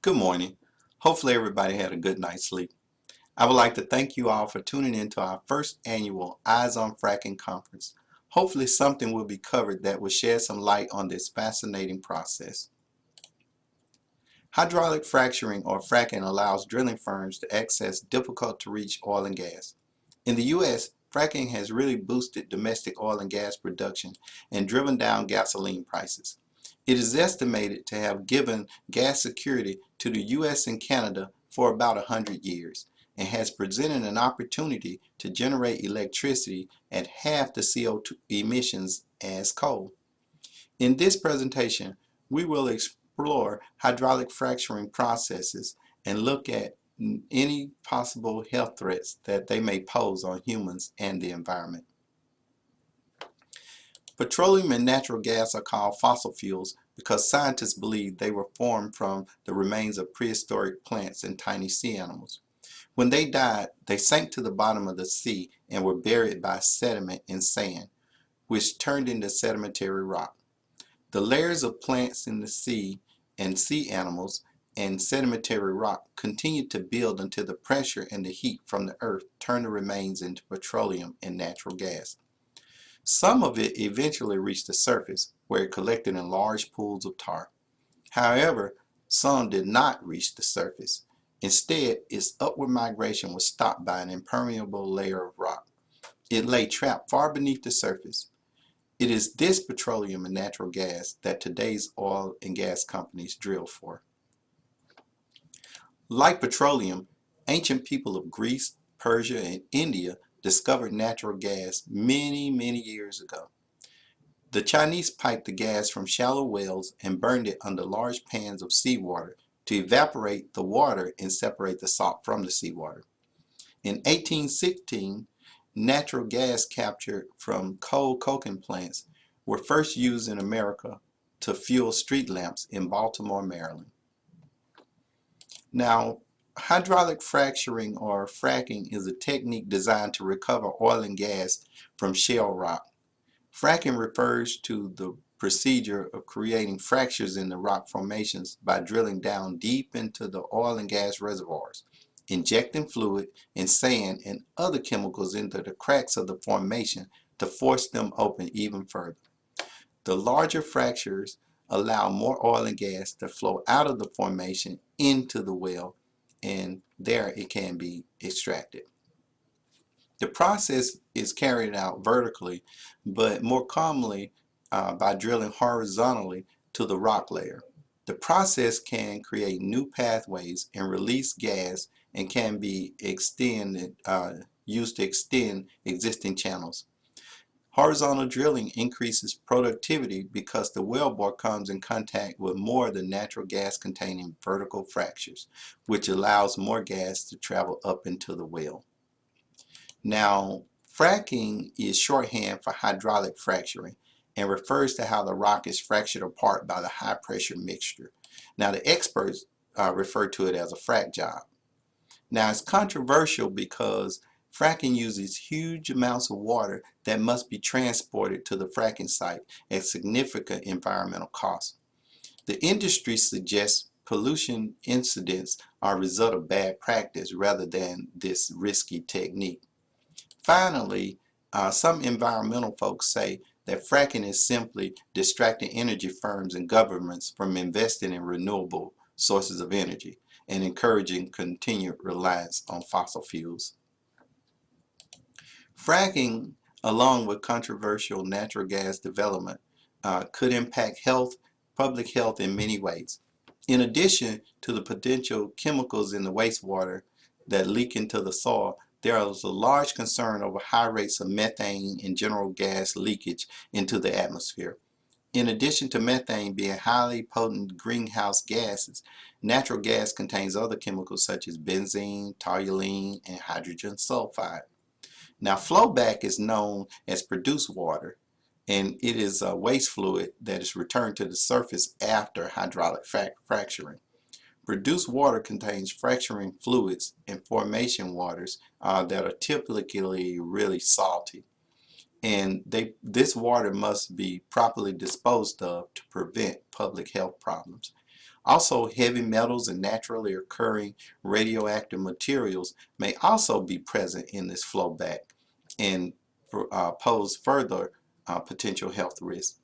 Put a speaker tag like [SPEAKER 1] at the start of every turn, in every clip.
[SPEAKER 1] Good morning. Hopefully everybody had a good night's sleep. I would like to thank you all for tuning in to our first annual Eyes on Fracking conference. Hopefully something will be covered that will shed some light on this fascinating process. Hydraulic fracturing or fracking allows drilling firms to access difficult to reach oil and gas. In the U.S., fracking has really boosted domestic oil and gas production and driven down gasoline prices. It is estimated to have given gas security to the U.S. and Canada for about 100 years and has presented an opportunity to generate electricity at half the CO2 emissions as coal. In this presentation, we will explore hydraulic fracturing processes and look at any possible health threats that they may pose on humans and the environment. Petroleum and natural gas are called fossil fuels because scientists believe they were formed from the remains of prehistoric plants and tiny sea animals. When they died, they sank to the bottom of the sea and were buried by sediment and sand, which turned into sedimentary rock. The layers of plants in the sea and sea animals and sedimentary rock continued to build until the pressure and the heat from the earth turned the remains into petroleum and natural gas. Some of it eventually reached the surface, where it collected in large pools of tar. However, some did not reach the surface. Instead, its upward migration was stopped by an impermeable layer of rock. It lay trapped far beneath the surface. It is this petroleum and natural gas that today's oil and gas companies drill for. Like petroleum, ancient people of Greece, Persia, and India discovered natural gas many years ago. The Chinese piped the gas from shallow wells and burned it under large pans of seawater to evaporate the water and separate the salt from the seawater. In 1816, natural gas captured from coal coking plants were first used in America to fuel street lamps in Baltimore, Maryland. Now, hydraulic fracturing or fracking is a technique designed to recover oil and gas from shale rock. Fracking refers to the procedure of creating fractures in the rock formations by drilling down deep into the oil and gas reservoirs, injecting fluid and sand and other chemicals into the cracks of the formation to force them open even further. The larger fractures allow more oil and gas to flow out of the formation into the well, and there it can be extracted. The process is carried out vertically, but more commonly by drilling horizontally to the rock layer. The process can create new pathways and release gas and can be used to extend existing channels. Horizontal drilling increases productivity because the wellbore comes in contact with more of the natural gas containing vertical fractures, which allows more gas to travel up into the well. Now, fracking is shorthand for hydraulic fracturing and refers to how the rock is fractured apart by the high pressure mixture. Now, the experts refer to it as a frac job. Now, it's controversial because fracking uses huge amounts of water that must be transported to the fracking site at significant environmental cost. The industry suggests pollution incidents are a result of bad practice rather than this risky technique. Finally, some environmental folks say that fracking is simply distracting energy firms and governments from investing in renewable sources of energy and encouraging continued reliance on fossil fuels. Fracking, along with controversial natural gas development, could impact public health in many ways. In addition to the potential chemicals in the wastewater that leak into the soil, there is a large concern over high rates of methane and general gas leakage into the atmosphere. In addition to methane being highly potent greenhouse gases, natural gas contains other chemicals such as benzene, toluene, and hydrogen sulfide. Now, flowback is known as produced water, and it is a waste fluid that is returned to the surface after hydraulic fracturing. Produced water contains fracturing fluids and formation waters that are typically really salty. And this water must be properly disposed of to prevent public health problems. Also, heavy metals and naturally occurring radioactive materials may also be present in this flowback and pose further potential health risks.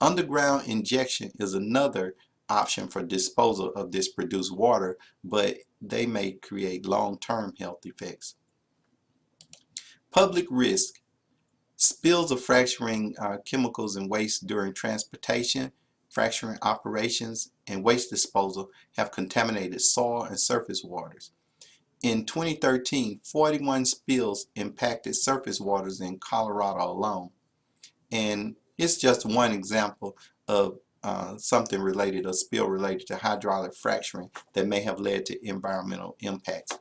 [SPEAKER 1] Underground injection is another option for disposal of this produced water, but they may create long-term health effects. Public risk. Spills of fracturing chemicals and waste during transportation, fracturing operations, and waste disposal have contaminated soil and surface waters. In 2013, 41 spills impacted surface waters in Colorado alone. And it's just one example of something related, a spill related to hydraulic fracturing that may have led to environmental impacts.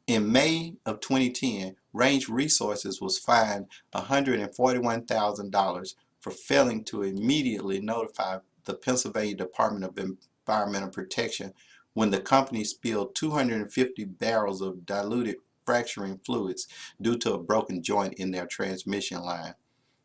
[SPEAKER 1] In May of 2010, Range Resources was fined $141,000 for failing to immediately notify the Pennsylvania Department of Environmental Protection when the company spilled 250 barrels of diluted fracturing fluids due to a broken joint in their transmission line.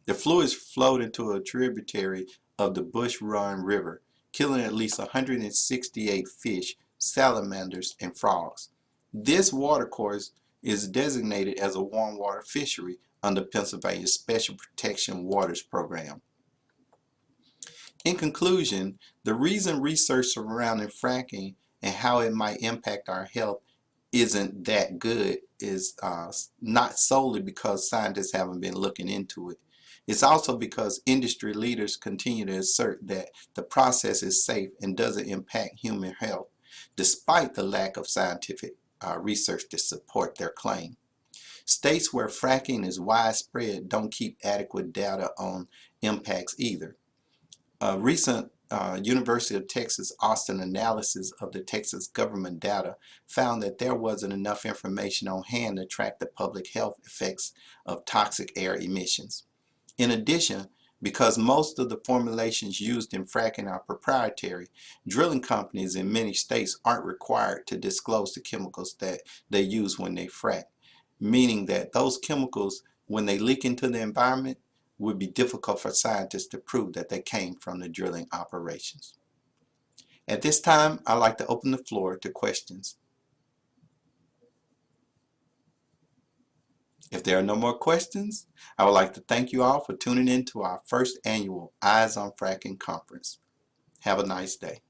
[SPEAKER 1] The fluids flowed into a tributary of the Bush Run River, killing at least 168 fish, salamanders, and frogs. This watercourse is designated as a warm water fishery under Pennsylvania's Special Protection Waters Program. In conclusion, the reason research surrounding fracking and how it might impact our health isn't that good is not solely because scientists haven't been looking into it. It's also because industry leaders continue to assert that the process is safe and doesn't impact human health, despite the lack of scientific research to support their claim. States where fracking is widespread don't keep adequate data on impacts either. A recent University of Texas Austin analysis of the Texas government data found that there wasn't enough information on hand to track the public health effects of toxic air emissions. In addition, because most of the formulations used in fracking are proprietary, drilling companies in many states aren't required to disclose the chemicals that they use when they frack, meaning that those chemicals, when they leak into the environment, would be difficult for scientists to prove that they came from the drilling operations. At this time, I'd like to open the floor to questions. If there are no more questions, I would like to thank you all for tuning in to our first annual Eyes on Fracking conference. Have a nice day.